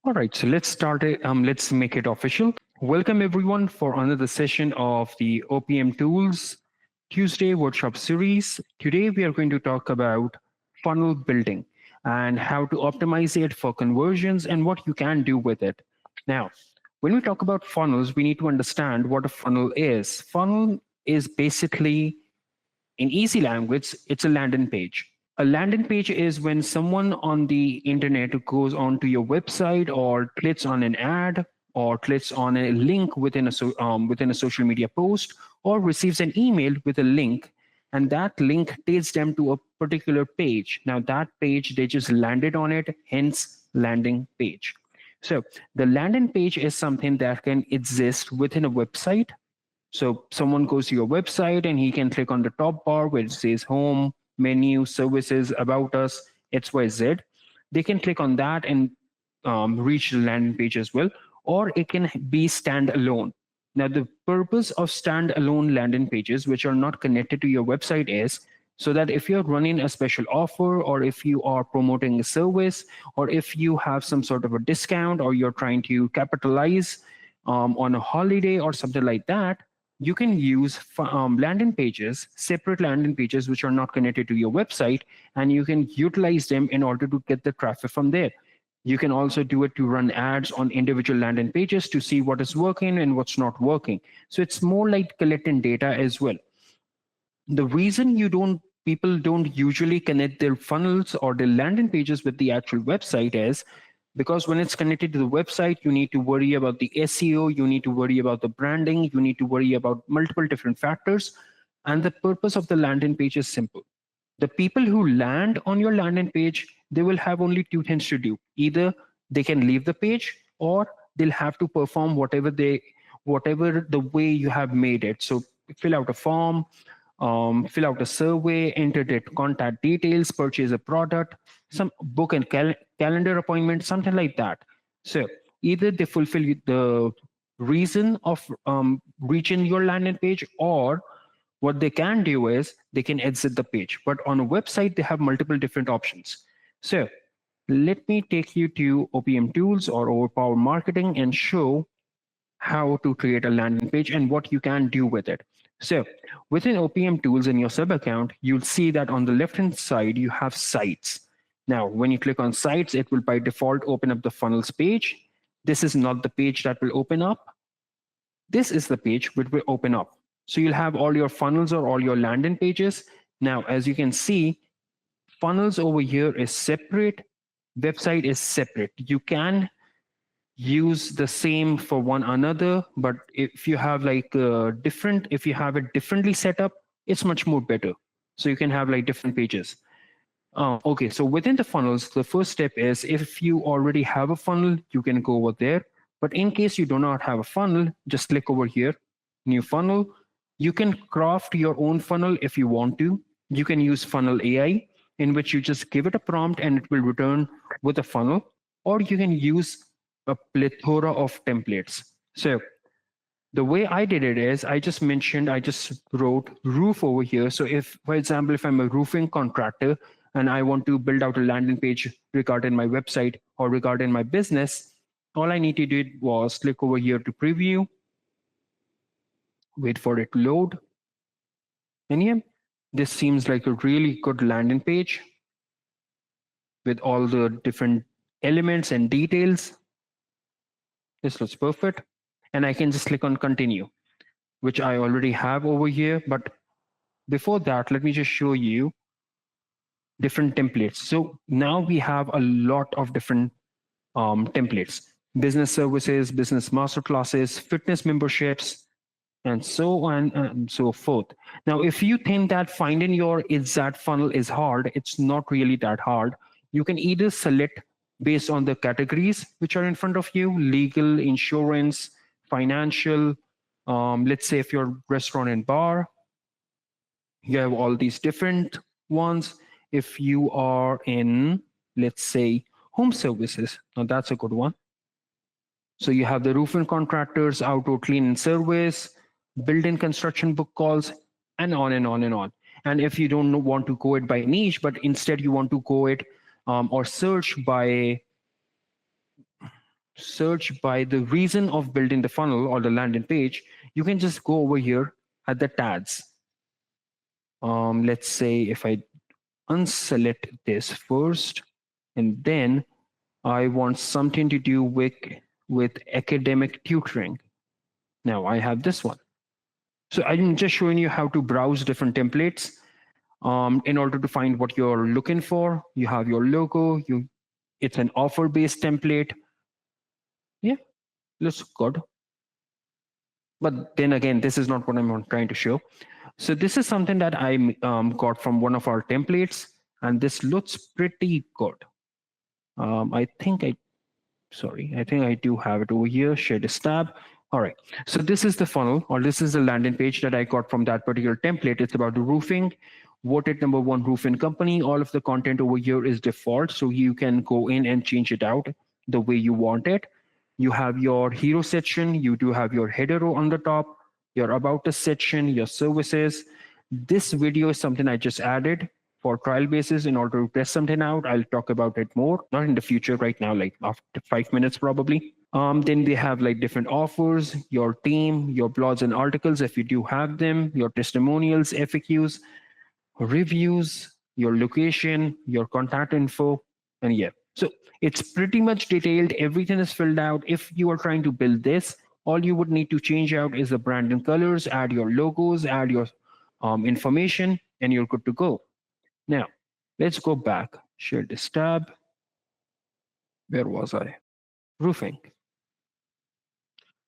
All right, so let's start it. Let's make it official. Welcome everyone for another session of the OPM Tools Tuesday workshop series. Today we are going to talk about funnel building and how to optimize it for conversions and what you can do with it. Now, when we talk about funnels, we need to understand what a funnel is. Funnel is basically, in easy language, it's a landing page. A landing page is when someone on the internet goes onto your website or clicks on an ad or clicks on a link within a social media post or receives an email with a link, and that link takes them to a particular page. Now that page, they just landed on it, hence landing page. So the landing page is something that can exist within a website. So someone goes to your website and he can click on the top bar where it says home, menu, services, about us, XYZ. They can click on that and reach the landing page as well, or it can be standalone. Now, the purpose of standalone landing pages, which are not connected to your website, is so that if you're running a special offer, or if you are promoting a service, or if you have some sort of a discount, or you're trying to capitalize on a holiday or something like that, you can use landing pages, separate landing pages, which are not connected to your website, and you can utilize them in order to get the traffic from there. You can also do it to run ads on individual landing pages to see what is working and what's not working. So it's more like collecting data as well. The reason people don't usually connect their funnels or their landing pages with the actual website is because when it's connected to the website, you need to worry about the SEO, you need to worry about the branding, you need to worry about multiple different factors. And the purpose of the landing page is simple. The people who land on your landing page, they will have only two things to do. Either they can leave the page, or they'll have to perform whatever the way you have made it. So fill out a form, fill out a survey, enter their contact details, purchase a product, some book and calendar appointment, something like that. So either they fulfill the reason of reaching your landing page, or what they can do is they can exit the page. But on a website, they have multiple different options. So let me take you to OPM Tools or OverPower Marketing and show how to create a landing page and what you can do with it. So within OPM Tools in your sub account, you'll see that on the left-hand side, you have sites. Now, when you click on sites, it will by default open up the funnels page. This is not the page that will open up. This is the page which will open up. So you'll have all your funnels or all your landing pages. Now, as you can see, funnels over here is separate, website is separate. You can use the same for one another, but if you have like if you have it differently set up, it's much more better. So you can have like different pages. Okay, so within the funnels, the first step is if you already have a funnel, you can go over there. But in case you do not have a funnel, just click over here, new funnel. You can craft your own funnel if you want to. You can use funnel AI, in which you just give it a prompt and it will return with a funnel, or you can use a plethora of templates. So the way I did it is I just wrote roof over here. So if, for example, if I'm a roofing contractor and I want to build out a landing page regarding my website or regarding my business, all I need to do was click over here to preview, wait for it to load. And yeah, this seems like a really good landing page with all the different elements and details. This looks perfect. And I can just click on continue, which I already have over here. But before that, let me just show you different templates. So now we have a lot of different templates: business services, business masterclasses, fitness memberships, and so on and so forth. Now, if you think that finding your exact funnel is hard, it's not really that hard. You can either select based on the categories which are in front of you: legal, insurance, financial. Let's say if you're restaurant and bar, you have all these different ones. If you are in, let's say, home services, now that's a good one. So you have the roofing contractors, outdoor cleaning service, building construction book calls, and on and on and on. And if you don't want to go it by niche, but instead you want to go it or search by search by the reason of building the funnel or the landing page, you can just go over here at the tags. Let's say if I unselect this first, and then I want something to do with academic tutoring. Now I have this one. So I'm just showing you how to browse different templates in order to find what you're looking for. You have your logo. It's an offer-based template. Yeah, looks good. But then again, this is not what I'm trying to show. So this is something that I got from one of our templates, and this looks pretty good. I think I do have it over here. Share this tab. All right. So this is the funnel, or this is the landing page that I got from that particular template. It's about the roofing. Voted #1 roofing company. All of the content over here is default, so you can go in and change it out the way you want it. You have your hero section. You do have your header row on the top, your about us section, your services. This video is something I just added for trial basis in order to test something out. I'll talk about it more, not in the future right now, like after 5 minutes probably. Then they have like different offers, your team, your blogs and articles if you do have them, your testimonials, FAQs, reviews, your location, your contact info, and yeah. So it's pretty much detailed. Everything is filled out. If you are trying to build this, all you would need to change out is the brand and colors, add your logos, add your information, and you're good to go. Now, let's go back. Share this tab. Where was I? Roofing.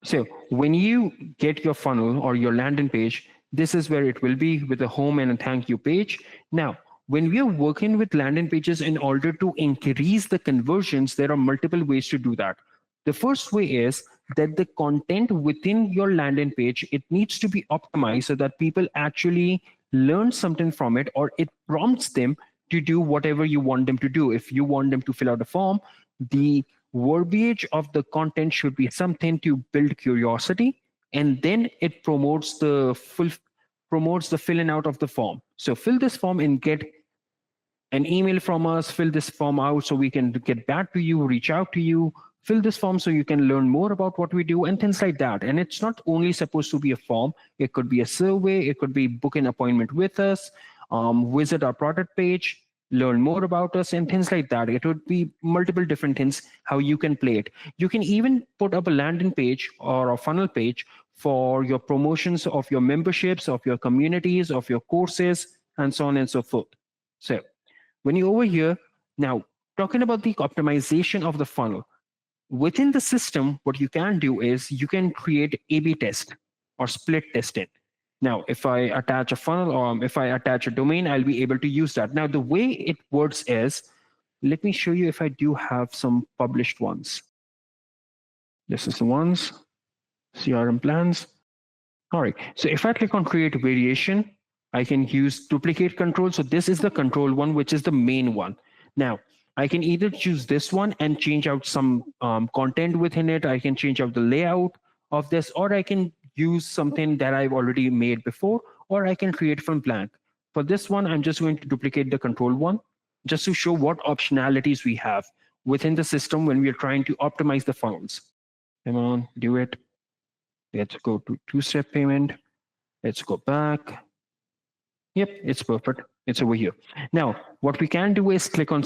So when you get your funnel or your landing page, this is where it will be with a home and a thank you page. Now, when we are working with landing pages in order to increase the conversions, there are multiple ways to do that. The first way is that the content within your landing page, it needs to be optimized so that people actually learn something from it, or it prompts them to do whatever you want them to do. If you want them to fill out a form, the verbiage of the content should be something to build curiosity, and then it promotes the filling out of the form. So fill this form and get an email from us, fill this form out so we can get back to you, reach out to you, fill this form so you can learn more about what we do and things like that. And it's not only supposed to be a form, it could be a survey, it could be book an appointment with us, visit our product page, learn more about us and things like that. It would be multiple different things how you can play it. You can even put up a landing page or a funnel page for your promotions of your memberships, of your communities, of your courses, and so on and so forth. So when you're over here, now talking about the optimization of the funnel, within the system, what you can do is you can create A/B test or split test it. Now, if I attach a funnel or if I attach a domain, I'll be able to use that. Now, the way it works is, let me show you if I do have some published ones. This is the ones, CRM plans. All right, so if I click on create variation, I can use duplicate control. So this is the control one, which is the main one. Now, I can either choose this one and change out some content within it. I can change out the layout of this, or I can use something that I've already made before, or I can create from blank. For this one, I'm just going to duplicate the control one just to show what optionalities we have within the system when we are trying to optimize the funnels. Come on, do it. Let's go to two-step payment. Let's go back. Yep, it's perfect. It's over here. Now, what we can do is click on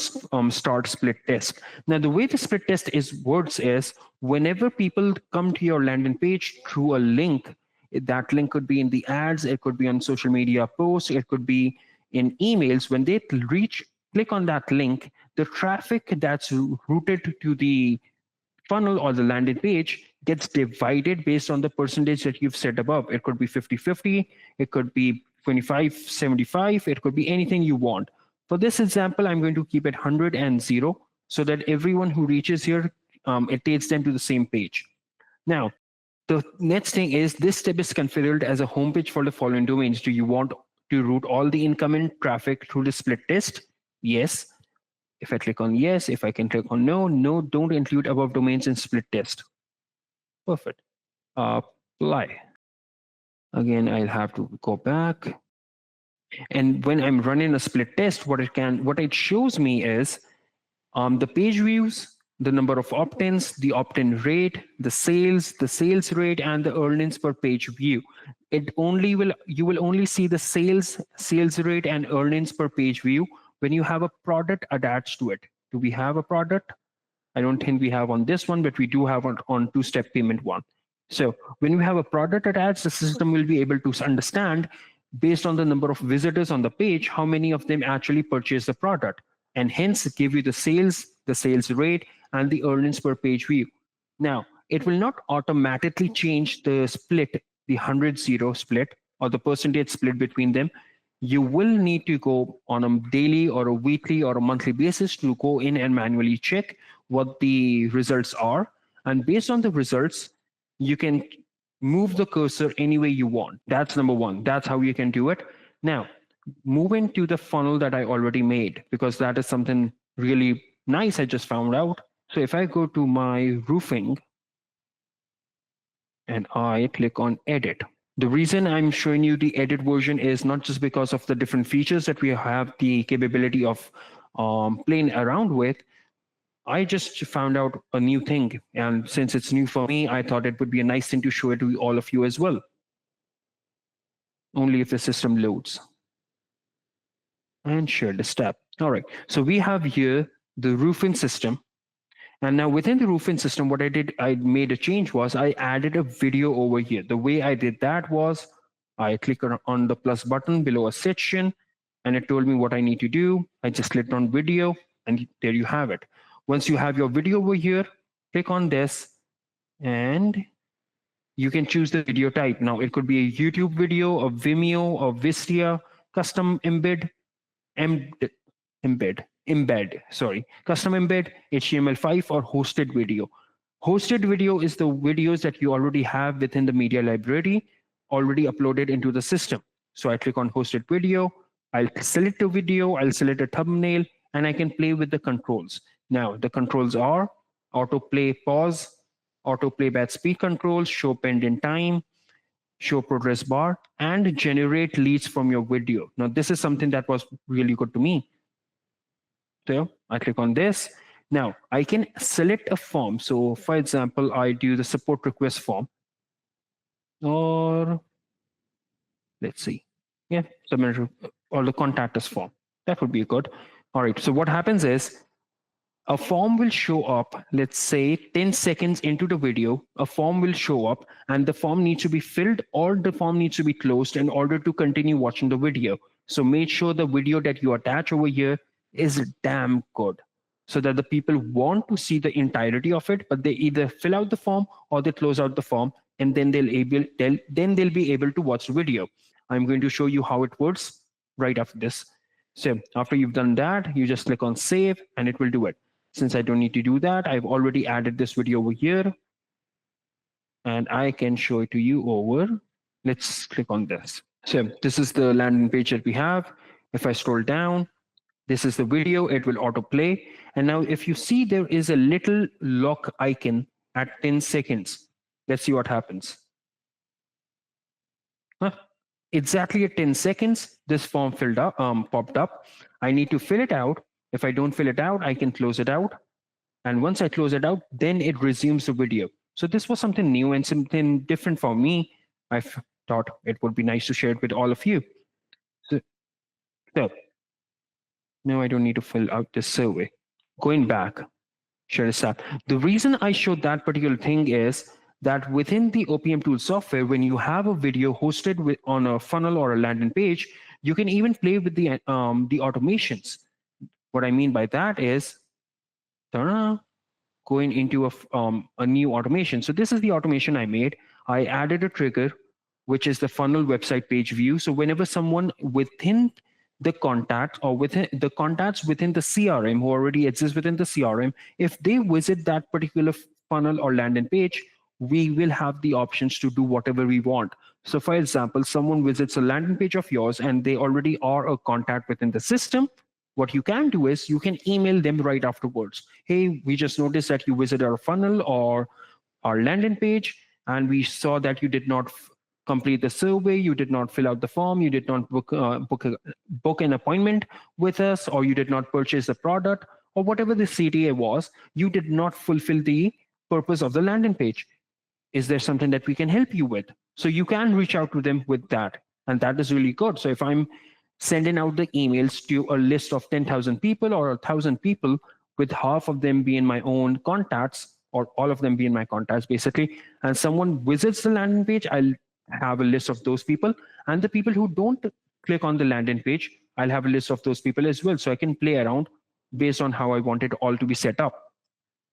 start split test. Now, the way the split test works is whenever people come to your landing page through a link, that link could be in the ads, it could be on social media posts, it could be in emails. When they click on that link, the traffic that's routed to the funnel or the landing page gets divided based on the percentage that you've set above. It could be 50-50, it could be 25-75, it could be anything you want. For this example, I'm going to keep it 100 and 0 so that everyone who reaches here, it takes them to the same page. Now, the next thing is this step is configured as a homepage for the following domains. Do you want to route all the incoming traffic through the split test? Yes. If I click on yes, if I can click on no, no, don't include above domains in split test. Perfect. Apply. Again, I'll have to go back. And when I'm running a split test, what it shows me is the page views, the number of opt-ins, the opt-in rate, the sales rate, and the earnings per page view. You will only see the sales rate and earnings per page view when you have a product attached to it. Do we have a product? I don't think we have on this one, but we do have on two-step payment one. So when we have a product attached, the system will be able to understand based on the number of visitors on the page, how many of them actually purchase the product, and hence give you the sales rate, and the earnings per page view. Now, it will not automatically change the split, the 100-0 split or the percentage split between them. You will need to go on a daily or a weekly or a monthly basis to go in and manually check what the results are. And based on the results, you can move the cursor any way you want. That's number one. That's how you can do it. Now, move into the funnel that I already made, because that is something really nice I just found out. So if I go to my roofing and I click on edit, the reason I'm showing you the edit version is not just because of the different features that we have the capability of playing around with. I just found out a new thing, and since it's new for me, I thought it would be a nice thing to show it to all of you as well. Only if the system loads. And share the step. All right, so we have here the roofing system. And now within the roofing system, what I did, I made a change was I added a video over here. The way I did that was I click on the plus button below a section, and it told me what I need to do. I just clicked on video, and there you have it. Once you have your video over here, click on this, and you can choose the video type. Now, it could be a YouTube video, a Vimeo, a Vistia, custom embed, custom embed, HTML5, or hosted video. Hosted video is the videos that you already have within the media library, already uploaded into the system. So I click on hosted video, I'll select a video, I'll select a thumbnail, and I can play with the controls. Now, the controls are autoplay pause, autoplay at speed controls, show pending time, show progress bar, and generate leads from your video. Now, this is something that was really good to me. So I click on this. Now, I can select a form. So for example, I do the support request form, or let's see. Yeah, submit or the contact us form. That would be good. All right, so what happens is a form will show up, let's say 10 seconds into the video, a form will show up, and the form needs to be filled or the form needs to be closed in order to continue watching the video. So make sure the video that you attach over here is damn good, so that the people want to see the entirety of it, but they either fill out the form or they close out the form, and then they'll be able to watch the video. I'm going to show you how it works right after this. So after you've done that, you just click on save and it will do it. Since I don't need to do that, I've already added this video over here, and I can show it to you over. Let's click on this. So this is the landing page that we have. If I scroll down, this is the video, it will autoplay. And now if you see, there is a little lock icon at 10 seconds. Let's see what happens. Exactly at 10 seconds, this form popped up. I need to fill it out. If I don't fill it out, I can close it out. And once I close it out, then it resumes the video. So this was something new and something different for me. I thought it would be nice to share it with all of you. So no, I don't need to fill out this survey. Going back, share this app. The reason I showed that particular thing is that within the OPM tool software, when you have a video hosted on a funnel or a landing page, you can even play with the automations. What I mean by that is going into a new automation. So this is the automation I made. I added a trigger, which is the funnel website page view. So whenever someone within the contact or within the contacts within the CRM who already exists within the CRM, if they visit that particular funnel or landing page, we will have the options to do whatever we want. So for example, someone visits a landing page of yours and they already are a contact within the system. What you can do is you can email them right afterwards. Hey, we just noticed that you visited our funnel or our landing page, and we saw that you did not complete the survey, you did not fill out the form, you did not book an appointment with us, or you did not purchase the product. or whatever the CTA was, you did not fulfill the purpose of the landing page. Is there something that we can help you with? So you can reach out to them with that. And that is really good. So if I'm sending out the emails to a list of 10,000 people or 1,000 people, with half of them being my own contacts or all of them being my contacts basically, and someone visits the landing page, I'll have a list of those people. And the people who don't click on the landing page, I'll have a list of those people as well. So I can play around based on how I want it all to be set up.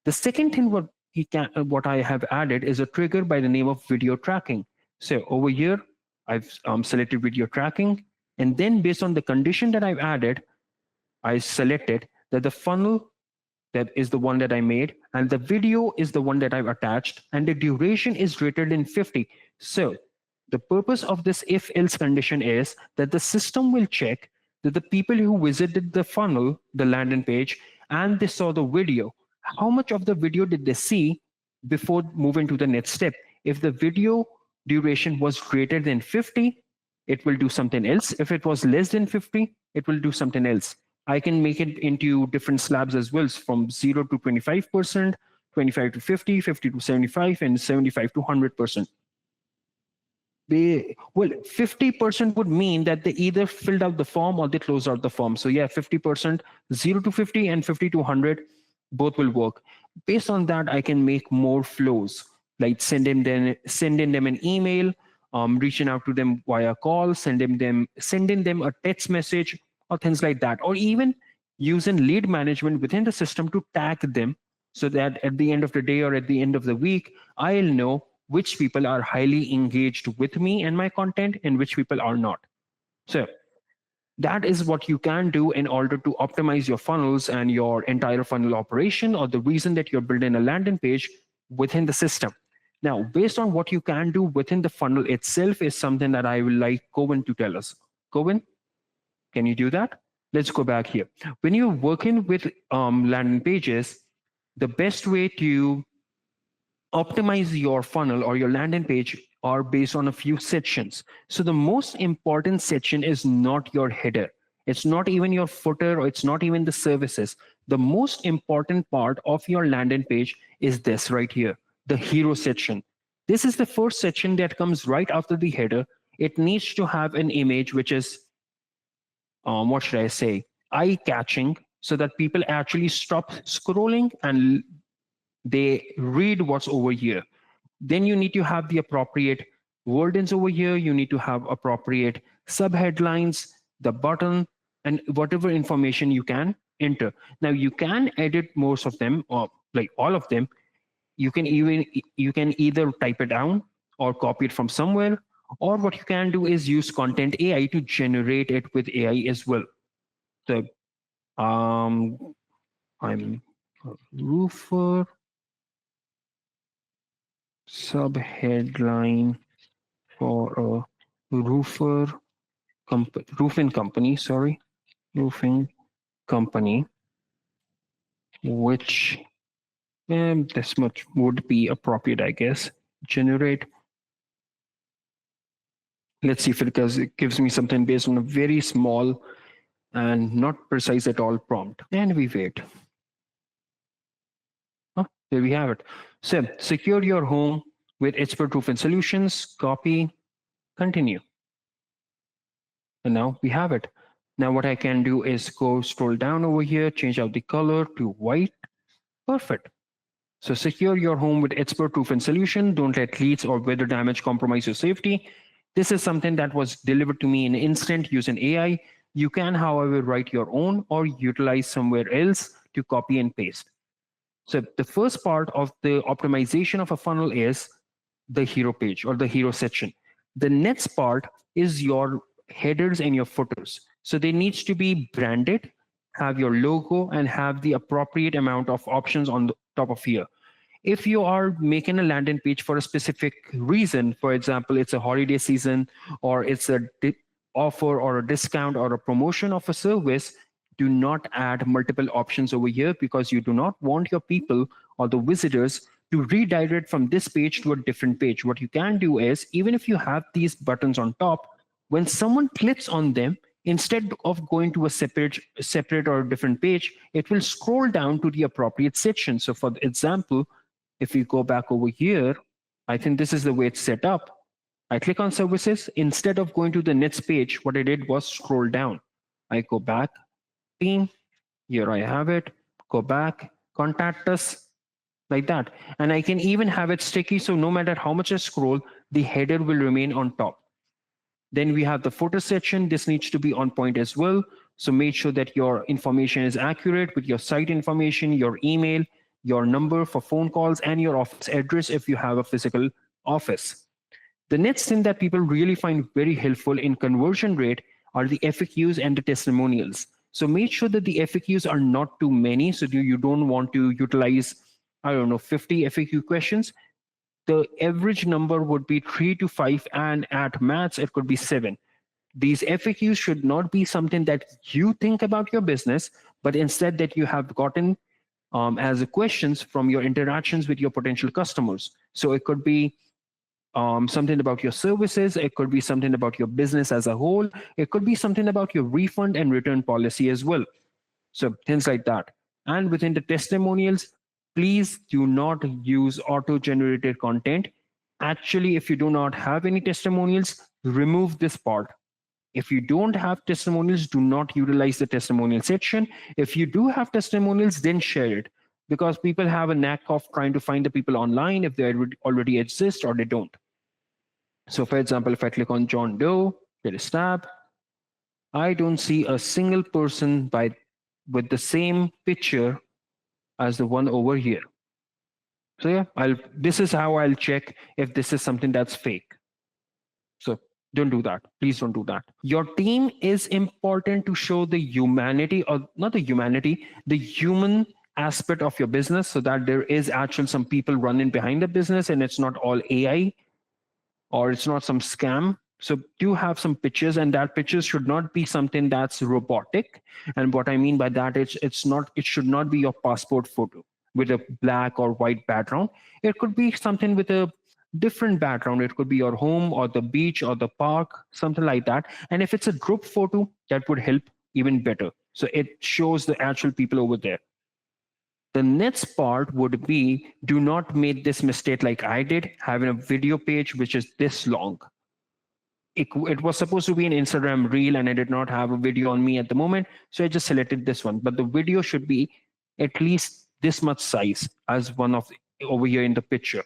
The second thing what I have added is a trigger by the name of video tracking. So over here, I've selected video tracking. And then based on the condition that I've added, I selected that the funnel that is the one that I made, and the video is the one that I've attached, and the duration is greater than 50. So the purpose of this if else condition is that the system will check that the people who visited the funnel, the landing page, and they saw the video, how much of the video did they see before moving to the next step? If the video duration was greater than 50, it will do something else. If it was less than 50, it will do something else. I can make it into different slabs as well, from 0 to 25%, 25 to 50, 50 to 75, and 75 to 100%. Well, 50% would mean that they either filled out the form or they closed out the form. So yeah, 50%, 0 to 50 and 50 to 100, both will work. Based on that, I can make more flows, like sending them an email, reaching out to them via call, sending them a text message, or things like that, or even using lead management within the system to tag them, so that at the end of the day or at the end of the week, I'll know which people are highly engaged with me and my content and which people are not. So that is what you can do in order to optimize your funnels and your entire funnel operation, or the reason that you're building a landing page within the system. Now, based on what you can do within the funnel itself is something that I will like Cohen to tell us. Cohen, can you do that? Let's go back here. When you're working with landing pages, the best way to optimize your funnel or your landing page are based on a few sections. So the most important section is not your header. It's not even your footer, or it's not even the services. The most important part of your landing page is this right here, the hero section. This is the first section that comes right after the header. It needs to have an image which is, what should I say, eye-catching, so that people actually stop scrolling and they read what's over here. Then you need to have the appropriate wordings over here. You need to have appropriate subheadlines, the button, and whatever information you can enter. Now you can edit most of them, or like all of them. You can either type it down or copy it from somewhere, or what you can do is use Content AI to generate it with AI as well. So I'm a roofer, subheadline for a roofing company, which this much would be appropriate, I guess. Generate. Let's see if it gives me something based on a very small and not precise at all prompt. And we wait. There we have it. So secure your home with expert roofing solutions, copy, continue. And now we have it. Now what I can do is scroll down over here, change out the color to white. Perfect. So secure your home with expert roofing solution. Don't let leaks or weather damage compromise your safety. This is something that was delivered to me in an instant using AI. You can, however, write your own or utilize somewhere else to copy and paste. So the first part of the optimization of a funnel is the hero page or the hero section. The next part is your headers and your footers. So they needs to be branded, have your logo, and have the appropriate amount of options on the top of here. If you are making a landing page for a specific reason, for example, it's a holiday season, or it's a offer or a discount or a promotion of a service, do not add multiple options over here, because you do not want your people or the visitors to redirect from this page to a different page. What you can do is, even if you have these buttons on top, when someone clicks on them, instead of going to a separate or different page, it will scroll down to the appropriate section. So for example, if we go back over here, I think this is the way it's set up. I click on services. Instead of going to the next page, what I did was scroll down. I go back, team, here I have it, go back, contact us, like that. And I can even have it sticky, so no matter how much I scroll, the header will remain on top. Then we have the footer section. This needs to be on point as well. So make sure that your information is accurate with your site information, your email, your number for phone calls, and your office address if you have a physical office. The next thing that people really find very helpful in conversion rate are the FAQs and the testimonials. So make sure that the FAQs are not too many. So you don't want to utilize, I don't know, 50 FAQ questions. The average number would be 3 to 5, and at max, it could be 7. These FAQs should not be something that you think about your business, but instead that you have gotten as questions from your interactions with your potential customers. So it could be something about your services, it could be something about your business as a whole, it could be something about your refund and return policy as well. So things like that. And within the testimonials, please do not use auto-generated content. Actually, if you do not have any testimonials, remove this part. If you don't have testimonials, do not utilize the testimonial section. If you do have testimonials, then share it, because people have a knack of trying to find the people online if they already exist or they don't. So for example, if I click on John Doe, hit a tab, I don't see a single person with the same picture as the one over here. So yeah, this is how I'll check if this is something that's fake. So don't do that. Please don't do that. Your team is important to show the humanity, or not the humanity, the human aspect of your business, so that there is actually some people running behind the business and it's not all AI or it's not some scam. So do have some pictures, and that pictures should not be something that's robotic. And what I mean by that is it should not be your passport photo with a black or white background. It could be something with a different background. It could be your home or the beach or the park, something like that. And if it's a group photo, that would help even better. So it shows the actual people over there. The next part would be, do not make this mistake like I did, having a video page which is this long. It was supposed to be an Instagram reel, and I did not have a video on me at the moment, so I just selected this one. But the video should be at least this much size as one of over here in the picture,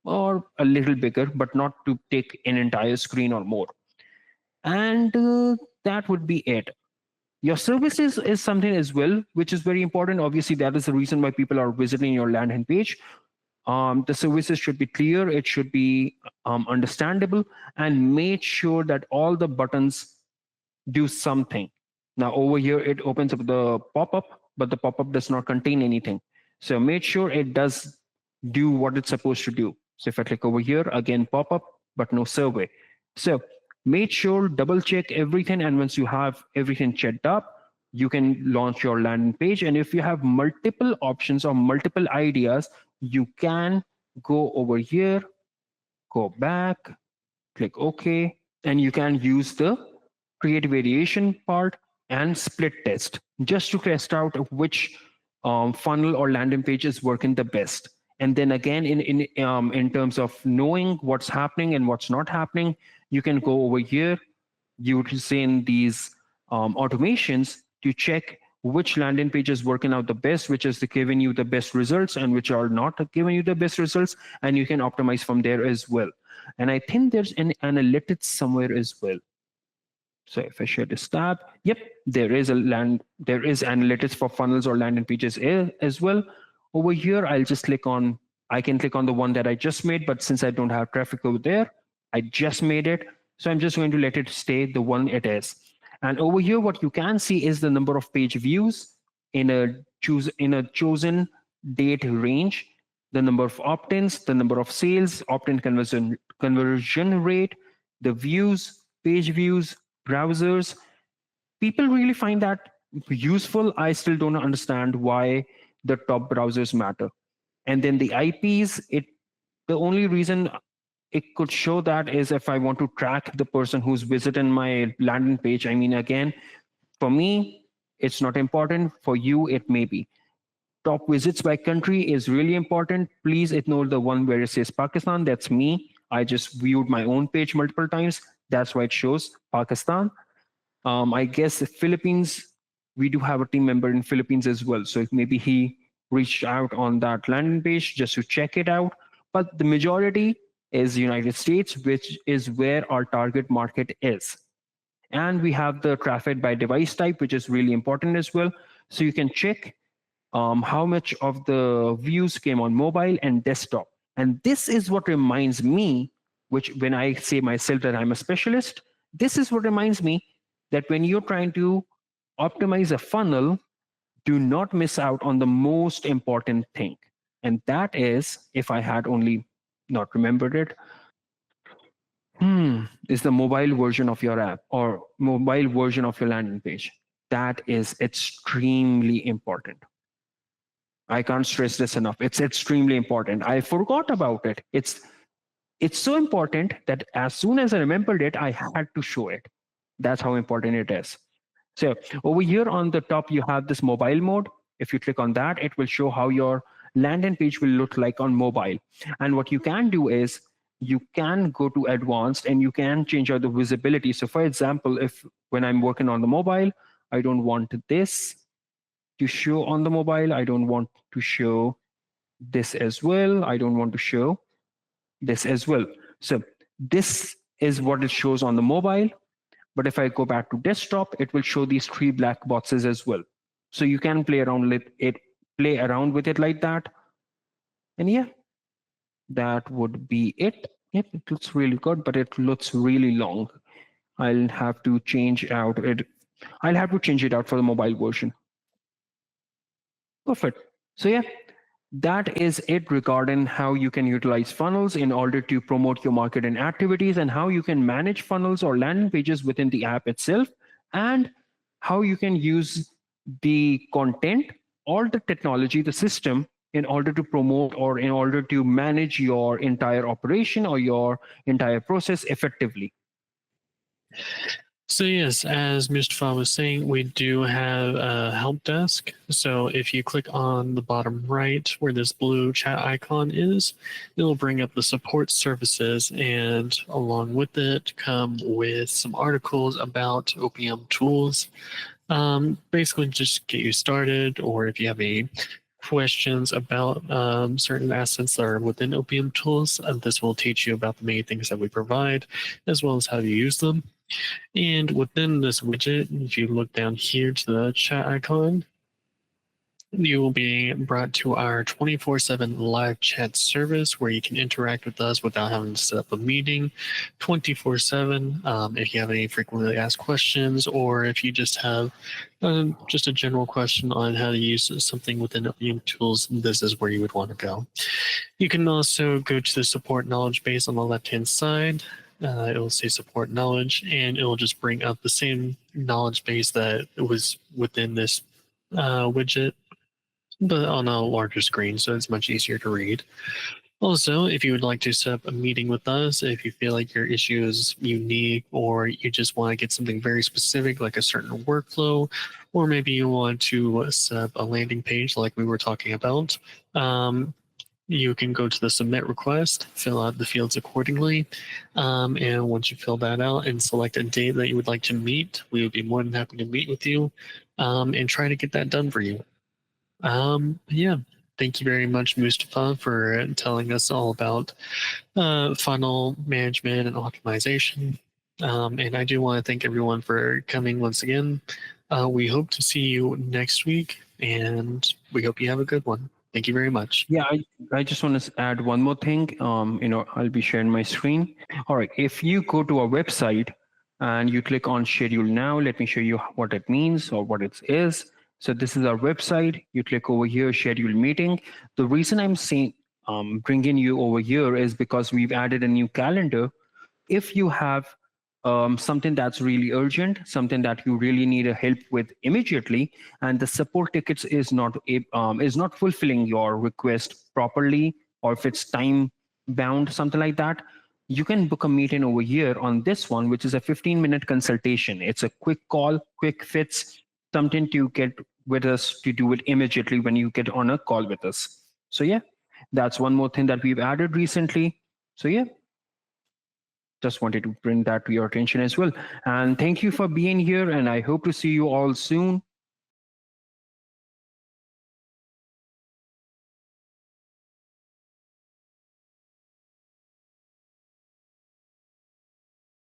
or a little bigger, but not to take an entire screen or more. And that would be it. Your services is something as well, which is very important. Obviously, that is the reason why people are visiting your landing page. The services should be clear, it should be understandable, and make sure that all the buttons do something. Now over here, it opens up the pop-up, but the pop-up does not contain anything. So make sure it does do what it's supposed to do. So if I click over here, again, pop-up, but no survey. So make sure, double check everything. And once you have everything checked up, you can launch your landing page. And if you have multiple options or multiple ideas, you can go over here, go back, click OK, and you can use the create variation part and split test just to test out which funnel or landing page is working the best. And then again, in terms of knowing what's happening and what's not happening, you can go over here, using these automations to check which landing page is working out the best, which is giving you the best results, and which are not giving you the best results, and you can optimize from there as well. And I think there's an analytics somewhere as well. So if I share this tab, yep, there is analytics for funnels or landing pages as well. Over here, I can click on the one that I just made, but since I don't have traffic over there, I just made it. So I'm just going to let it stay the one it is. And over here, what you can see is the number of page views in a chosen date range, the number of opt-ins, the number of sales, opt-in conversion rate, the views, page views, browsers. People really find that useful. I still don't understand why the top browsers matter. And then the IPs, the only reason it could show that is if I want to track the person who's visiting my landing page. I mean, again, for me, it's not important. For you, it may be. Top visits by country is really important. Please ignore the one where it says Pakistan. That's me. I just viewed my own page multiple times. That's why it shows Pakistan. I guess the Philippines, we do have a team member in Philippines as well. So maybe he reached out on that landing page just to check it out. But the majority is United States, which is where our target market is. And we have the traffic by device type, which is really important as well. So you can check how much of the views came on mobile and desktop. And this is what reminds me, which when I say myself that I'm a specialist, this is what reminds me that when you're trying to optimize a funnel, do not miss out on the most important thing. And that is, if I had only not remembered it, is the mobile version of your app or mobile version of your landing page. That is extremely important. I can't stress this enough. It's extremely important. I forgot about it. It's so important that as soon as I remembered it, I had to show it. That's how important it is. So over here on the top, you have this mobile mode. If you click on that, it will show how your landing page will look like on mobile. And what you can do is you can go to advanced and you can change out the visibility. So for example, if when I'm working on the mobile, I don't want this to show on the mobile. I don't want to show this as well. I don't want to show this as well. So this is what it shows on the mobile. But if I go back to desktop, it will show these 3 black boxes as well. So you can play around with it like that. And yeah, that would be it. Yep, it looks really good, but it looks really long. I'll have to change out it. I'll have to change it out for the mobile version. Perfect. So yeah, that is it regarding how you can utilize funnels in order to promote your marketing activities and how you can manage funnels or landing pages within the app itself and how you can use the content or the technology, the system in order to promote or in order to manage your entire operation or your entire process effectively. So yes, as Mustafa was saying, we do have a help desk. So if you click on the bottom right where this blue chat icon is, it'll bring up the support services, and along with it come with some articles about OPM tools. Basically just get you started, or if you have any questions about certain assets that are within OPM tools, this will teach you about the main things that we provide, as well as how to use them. And within this widget, if you look down here to the chat icon, you will be brought to our 24/7 live chat service where you can interact with us without having to set up a meeting 24/7. If you have any frequently asked questions, or if you just have just a general question on how to use something within OPM tools, this is where you would want to go. You can also go to the support knowledge base on the left-hand side. It will say support knowledge, and it will just bring up the same knowledge base that was within this widget, but on a larger screen, so it's much easier to read. Also, if you would like to set up a meeting with us, if you feel like your issue is unique, or you just want to get something very specific, like a certain workflow, or maybe you want to set up a landing page like we were talking about, you can go to the submit request, fill out the fields accordingly, and once you fill that out and select a date that you would like to meet, we would be more than happy to meet with you and try to get that done for you. Yeah, thank you very much, Mustafa, for telling us all about funnel management and optimization. And I do want to thank everyone for coming once again. We hope to see you next week, and we hope you have a good one. Thank you very much. Yeah, I just want to add one more thing. I'll be sharing my screen. All right, if you go to our website and you click on schedule now, let me show you what it means or what it is. So this is our website. You click over here, schedule meeting. The reason I'm saying bringing you over here is because we've added a new calendar. If you have something that's really urgent, something that you really need a help with immediately, and the support tickets is not fulfilling your request properly, or if it's time bound, something like that, you can book a meeting over here on this one, which is a 15-minute consultation. It's a quick call, quick fits, something to get with us to do it immediately when you get on a call with us. So yeah, that's one more thing that we've added recently. So yeah, just wanted to bring that to your attention as well. And thank you for being here, and I hope to see you all soon.